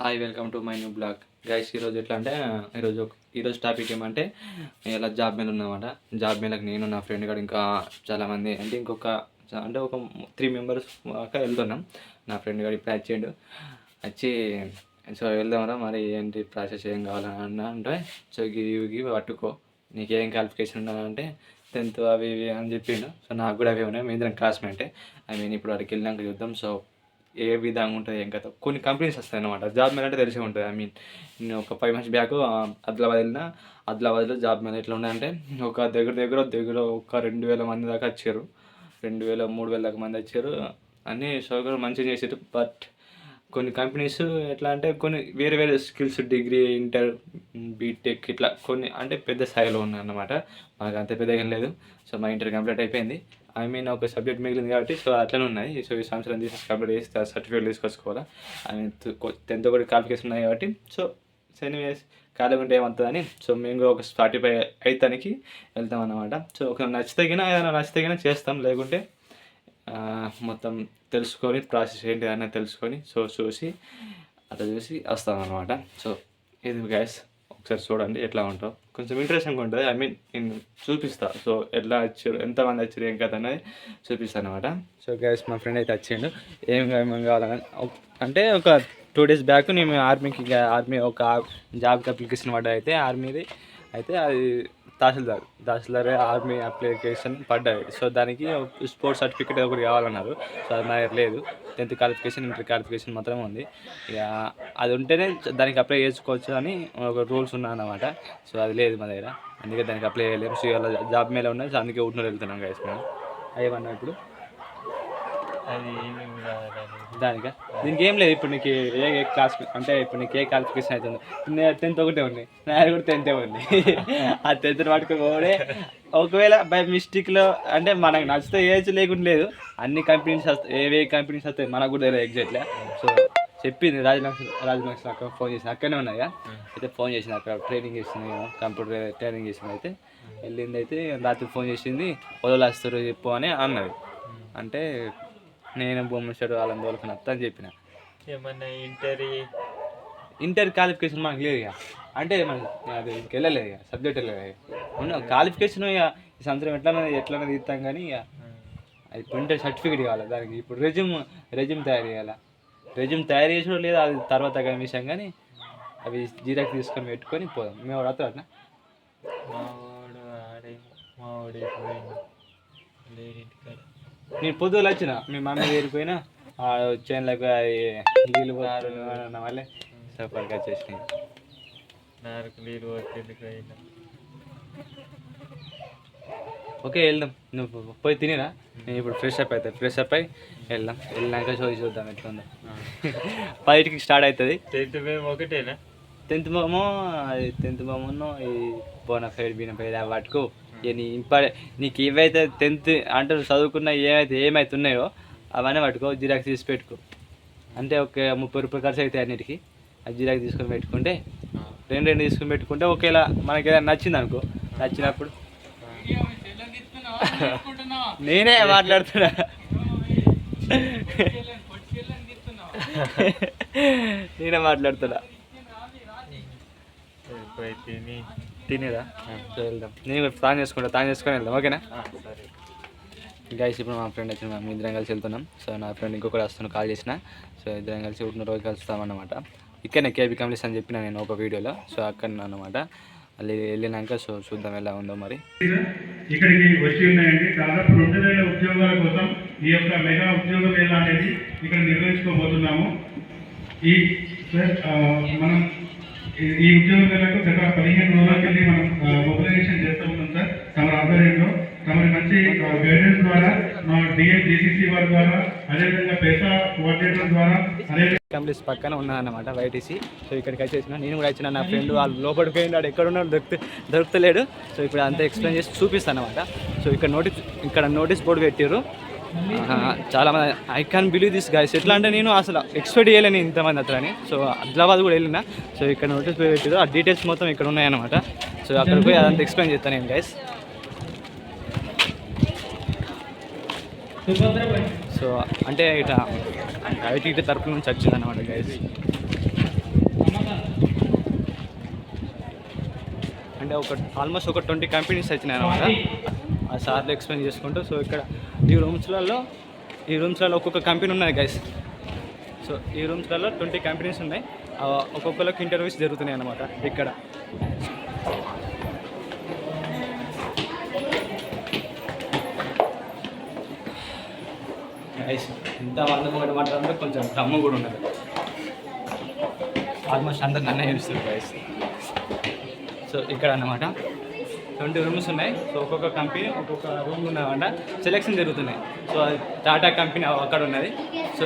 Hi welcome to my new blog guys. ఈరోజు ఎట్లా అంటే ఈరోజు టాపిక్ ఏమంటే ఇలా జాబ్ మేళ ఉందన్నమాట. జాబ్ మేళకి నేను నా ఫ్రెండ్ గారు ఇంకా చాలామంది అంటే ఒక 3 మెంబర్స్ దాకా వెళ్తున్నాం. నా ఫ్రెండ్ గారు ఇప్పుడు వచ్చి సో వెళ్దామరా మరి ఏంటి ప్రాసెస్ ఏం కావాలని అంటే సో ఇవి పట్టుకో నీకు ఏం క్వాలిఫికేషన్ ఉన్నదంటే 10th అవి ఇవి అని చెప్పిండు. సో నాకు కూడా అవి ఉన్నాయి. మీ ఇద్దరం క్లాస్మేటే. ఇప్పుడు అక్కడికి వెళ్ళినాక చూద్దాం. సో ఏ విధంగా ఉంటుంది ఏం కదా కొన్ని కంపెనీస్ వస్తాయి అన్నమాట. జాబ్ మేళ అంటే తెలిసే ఉంటుంది. నేను ఒక 5 months బ్యాక్ ఆదిలాబాద్ వెళ్ళిన. ఆదిలాబాద్లో జాబ్ మేళ ఎట్లా ఉన్నాయంటే ఒక దగ్గర ఒక 2,000 మంది దాకా వచ్చారు. 2,000 3,000 దాకా మంది వచ్చారు. అన్నీ సౌకర్యం మంచిగా చేసారు. బట్ కొన్ని కంపెనీస్ ఎట్లా అంటే కొన్ని వేరే వేరే స్కిల్స్ డిగ్రీ ఇంటర్ బీటెక్ ఇట్లా కొన్ని అంటే పెద్ద స్థాయిలో ఉన్నాయన్నమాట. మాకు అంత పెద్దగా ఏం లేదు. సో మా ఇంటర్ కంప్లీట్ అయిపోయింది. ఒక సబ్జెక్ట్ మిగిలింది కాబట్టి సో అట్లనే ఉన్నాయి. సో ఈ సంవత్సరం కంప్లీట్ చేసి సర్టిఫికేట్ తీసుకొచ్చుకోవాలా. 10th కూడా క్వాలిఫికేషన్ ఉన్నాయి కాబట్టి సో ఎనీవేస్ ఖాళీగా ఉంటే ఏమవుతుందని సో మేము కూడా ఒక 45 అయితానికి వెళ్తాం అన్నమాట. సో ఒక ఏదైనా నచ్చితే చేస్తాం. లేకుంటే మొత్తం తెలుసుకొని ప్రాసెస్ ఏంటి అని తెలుసుకొని సో అట్లా చూసి వస్తాం అన్నమాట. సో ఇది గైస్ ఒకసారి చూడండి ఎట్లా ఉంటావు. కొంచెం ఇంట్రెస్టింగ్గా ఉంటుంది. నేను చూపిస్తా. సో ఎట్లా వచ్చారు ఎంతమంది వచ్చారు ఏం కదా అనేది చూపిస్తాను అనమాట. సో గైస్ మా ఫ్రెండ్ అయితే వచ్చిండు. ఏం కావాలని అంటే ఒక 2 days బ్యాక్ నేను ఆర్మీ ఒక జాబ్కి అప్లికేషన్ పడ్డా. అయితే ఆర్మీది అయితే అది తహసీల్దార్ ఆర్మీ అప్లికేషన్ పడ్డాయి. సో దానికి స్పోర్ట్స్ సర్టిఫికేట్ ఒకటి కావాలన్నారు. సో అది నా దగ్గర లేదు. 10th క్వాలిఫికేషన్ ఇంటర్ క్వాలిఫికేషన్ మాత్రమే ఉంది. ఇక అది ఉంటేనే దానికి అప్లై చేసుకోవచ్చు అని ఒక రూల్స్ ఉన్నాయన్నమాట. సో అది లేదు మా దగ్గర. అందుకే దానికి అప్లై చేయలేము. సో ఇలా జాబ్ మీద ఉన్నాయి. సో అందుకే ఊటినూరు వెళ్తున్నాం గైస్ మేము. అయ్యమన్నా ఇప్పుడు అది దానికా దీనికి ఏం లేదు. ఇప్పుడు నీకు ఏ క్లాస్ అంటే ఇప్పుడు నీకు ఏ క్వాలిఫికేషన్ అవుతుంది. 10th ఒకటే ఉంది. నా కూడా 10th ఉంది. ఆ 10th పట్టుకోడే ఒకవేళ బై మిస్టేక్లో అంటే మనకు నచ్చితే ఏజ్ లేకుండా లేదు. అన్ని కంపెనీస్ వస్తాయి. ఏ కంపెనీస్ వస్తాయి మనకు కూడా తెలియదు ఎగ్జాక్ట్గా. సో చెప్పింది రాజలక్ష్మి అక్క ఫోన్ చేసింది. అక్కడనే ఉన్నాయా అయితే ఫోన్ చేసింది. అక్కడ ట్రైనింగ్ చేసింది, కంప్యూటర్ ట్రైనింగ్ చేసింది. అయితే వెళ్ళింది. అయితే రాత్రి ఫోన్ చేసింది. వదిలేస్తారు చెప్పు అని అన్నది. అంటే నేను బొమ్మసాడు వాళ్ళని తోలుకుని వస్తా అని చెప్పిన. ఏమన్నా ఇంటర్ క్వాలిఫికేషన్ మనకు లేదు ఇక. అంటే మనకి అది వెళ్ళలేదు ఇక సబ్జెక్ట్ వెళ్ళలేదు. ఉన్న క్వాలిఫికేషన్ ఇక ఈ సంవత్సరం ఎట్లన్నా తీస్తాం కానీ ఇక అది ఇంటర్ సర్టిఫికేట్ కావాలి. దానికి ఇప్పుడు రెజ్యూమ్ తయారు చేయాలి. రెజ్యూమ్ తయారు చేసడం లేదు అది తర్వాత విషయం. కానీ అవి జీరాక్స్ తీసుకొని పెట్టుకొని పోదాం. మేము వస్తా అట్లా నేను పొద్దులు వచ్చిన మీ మమ్మీ వేరిపోయినా వచ్చేలాగా నీళ్ళు పోతున్నా వల్లే సఫర్గా వచ్చేసినాయి. నాకు నీళ్ళు పోతుంది. ఓకే వెళ్దాం. నువ్వు పోయి తినేరా. నేను ఇప్పుడు ఫ్రెష్ అప్ అయి వెళ్దాం. వెళ్ళినాక చూద్దాం ఎట్లా ఉందో. 10కి స్టార్ట్ అవుతుంది. 10th మేము ఒకటేనా? 10th మేమో అది 10th మేమో ఈ బోనఫైడ్ బీనఫైడ్ వాటికు నీకు ఏవైతే 10th అంటే చదువుకున్న ఏమైతే ఉన్నాయో అవన్నీ పట్టుకో. జిరాక్స్ తీసి పెట్టుకో. అంటే ఒక 30 రూపాయలు ఖర్చు అవుతాయి అన్నిటికీ. అది జిరాక్స్ తీసుకొని పెట్టుకుంటే రెండు తీసుకొని పెట్టుకుంటే ఒకేలా మనకి ఏదైనా నచ్చింది అనుకో. నచ్చినప్పుడు నేనే మాట్లాడుతున్నా. తినేదా వెళ్దాం. నేను ప్లాన్ చేసుకొని వెళ్దాం. ఓకేనా గైస్. ఇప్పుడు మా ఫ్రెండ్ వచ్చిన మేము ఇద్దరం కలిసి వెళ్తున్నాం. సో నా ఫ్రెండ్ ఇంకొకటి వస్తున్నాను కాల్ చేసిన. సో ఇద్దరం కలిసి ఉన్న రోజు కలుస్తామన్నమాట. ఇక్కడనే కేబీ కంప్లీస్ అని చెప్పిన నేను ఒక వీడియోలో. సో అక్కడ అన్నమాట. మళ్ళీ వెళ్ళినాక సో చూద్దాం ఎలా ఉందో మరి. ఇక్కడికి వచ్చి ఉన్నాయండి. దాదాపు 2,000 ఉద్యోగాల కోసం ఈ యొక్క మెగా ఉద్యోగ మేళ అనేది ఇక్కడ నిర్వహించుకోబోతున్నాము. మనం ఈ ఉద్యోగ మేళకు గత 15 రోజుల కింద మనం మొబిలైజేషన్ చేస్తూ ఉన్నాం సార్. తమ ఆధ్వర్యంలో తమరి మంచి గైడెన్స్ ద్వారా మా డిఎస్జిసిసి వారి ద్వారా అదేవిధంగా పేసా కోఆర్డినేటర్ ద్వారా కంప్లీస్ పక్కన ఉన్నానమాట వైటీసీ. సో ఇక్కడికి వచ్చేసిన నేను కూడా వచ్చిన. నా ఫ్రెండ్ వాళ్ళు లోపలికి పోయినాడు. ఎక్కడ ఉన్నాడు దొరుకుతలేడు. సో ఇప్పుడు అంతా ఎక్స్ప్లెయిన్ చేసి చూపిస్తాను అనమాట. సో ఇక్కడ నోటీస్ బోర్డు పెట్టారు. చాలామంది I can believe this guys. ఎట్లా అంటే నేను అసలు ఎక్స్పెక్ట్ చేయలేను ఇంతమంది అట్లని. సో ఆదిలాబాద్ కూడా వెళ్ళిన. సో ఇక్కడ నోటీస్ బోర్డు పెట్టారు. ఆ డీటెయిల్స్ మొత్తం ఇక్కడ ఉన్నాయన్నమాట. సో అక్కడ పోయి అదంతా ఎక్స్ప్లెయిన్ చేస్తాను నేను గైస్. సో అంటే ఇట్లా ఐటీ తరపు నుంచి వచ్చిందన్నమాట గైస్. అంటే ఆల్మోస్ట్ ఒక 20 కంపెనీస్ వచ్చినాయి అనమాట. ఆ సార్లు ఎక్స్ప్లెయిన్ చేసుకుంటూ. సో ఇక్కడ ఈ రూమ్స్లలో ఒక్కొక్క కంపెనీ ఉన్నది గైస్. సో ఈ రూమ్స్లలో 20 కంపెనీస్ ఉన్నాయి. ఒక్కొక్కరికి ఇంటర్వ్యూస్ జరుగుతున్నాయి అన్నమాట ఇక్కడ. గైస్ ఎంత వంద ఒకటి మాట్లాడితే కొంచెం దమ్ము కూడా ఉన్నది. ఆల్మోస్ట్ అందరు నన్నే చూస్తారు గైస్. సో ఇక్కడ అన్నమాట 20 రూమ్స్ ఉన్నాయి. సో ఒక్కొక్క కంపెనీ ఒక్కొక్క రూమ్ ఉన్నాయన్నమాట. సెలెక్షన్ జరుగుతున్నాయి. సో టాటా కంపెనీ అక్కడ ఉన్నది. సో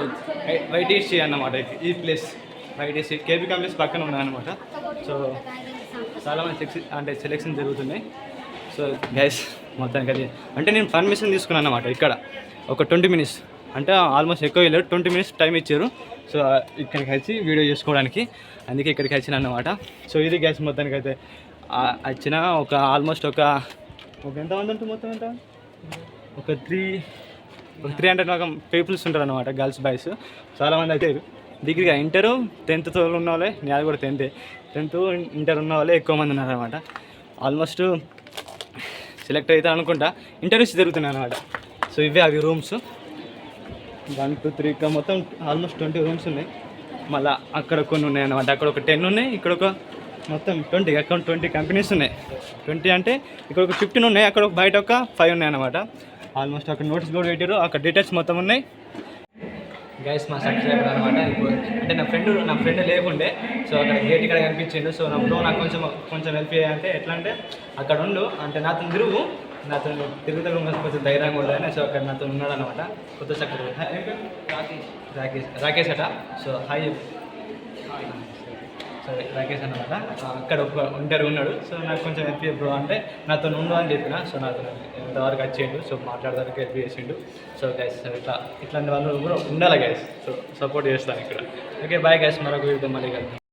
వైటీసీ అన్నమాట ఈ ప్లేస్. వైటీసీ కేబీ కంపెనీస్ పక్కన ఉన్నాయన్నమాట. సో చాలామంది సెలెక్షన్ జరుగుతున్నాయి. సో గైస్ మొత్తానికి అది అంటే నేను పర్మిషన్ తీసుకున్నాను అన్నమాట. ఇక్కడ ఒక 20 మినిట్స్ అంటే ఆల్మోస్ట్ ఎక్కువ వెళ్ళారు. 20 మినిట్స్ టైం ఇచ్చారు. సో ఇక్కడికి వచ్చి వీడియో చేసుకోవడానికి, అందుకే ఇక్కడికి వచ్చిన అన్నమాట. సో ఇది గైస్ మొత్తానికి అయితే వచ్చిన ఒక ఆల్మోస్ట్ ఒక ఎంతమంది ఉంటుంది మొత్తం ఎంత ఒక 300 పీపుల్స్ ఉంటారు అనమాట. గర్ల్స్ బాయ్స్ చాలామంది అయితే డిగ్రీగా ఇంటరు 10th ఉన్న వాళ్ళే, నేను కూడా 10th ఇంటర్ ఉన్న వాళ్ళే ఎక్కువ మంది ఉన్నారనమాట. ఆల్మోస్ట్ సెలెక్ట్ అవుతా అనుకుంటా. ఇంటర్వ్యూస్ జరుగుతున్నాయి అనమాట. సో ఇవే అవి రూమ్స్ 1 2 3 ఇక్కడ మొత్తం ఆల్మోస్ట్ 20 రూమ్స్ ఉన్నాయి. మళ్ళీ అక్కడ కొన్ని ఉన్నాయి అన్నమాట. అక్కడ ఒక 10 ఉన్నాయి, ఇక్కడ ఒక మొత్తం 20. అక్కడ 20 కంపెనీస్ ఉన్నాయి. 20 అంటే ఇక్కడ ఒక 15 ఉన్నాయి, అక్కడ ఒక బయట ఒక 5 ఉన్నాయి అన్నమాట. ఆల్మోస్ట్ అక్కడ నోట్స్ కూడా పెట్టారు, అక్కడ డీటెయిల్స్ మొత్తం ఉన్నాయి. గైస్ మా సబ్స్క్రైబర్ అనమాట. ఇప్పుడు అంటే నా ఫ్రెండ్ లేకుండే. సో అక్కడ గేట్ ఇక్కడ కనిపించిండు. సో నా బ్రో నాకు కొంచెం హెల్ప్ చేయాలంటే ఎట్లా అంటే అక్కడ ఉండు అంటే నాతో తిరుగుతూ కొంచెం ధైర్యంగా ఉండాలని. సో అక్కడ నాతో ఉన్నాడు అనమాట కొత్త సబ్స్క్రైబర్ రాకేష్ అట. సో హాయ్ సో రాకేష్ అనమాట. అక్కడ ఒక ఒంటరి ఉన్నాడు. సో నాకు కొంచెం హెల్ప్ బ్రో అంటే నాతో ఉండు అని చెప్పిన. సో నాతో ఇంతవరకు వచ్చేయండు. సో మాట్లాడడానికి హెల్ప్ చేసిండు. సో గైస్ ఇట్లాంటి వాళ్ళు కూడా ఉండాలి గైస్. సో సపోర్ట్ చేస్తాను ఇక్కడ. ఓకే బాయ్ గైస్, మరొక వీడియో మళ్ళీ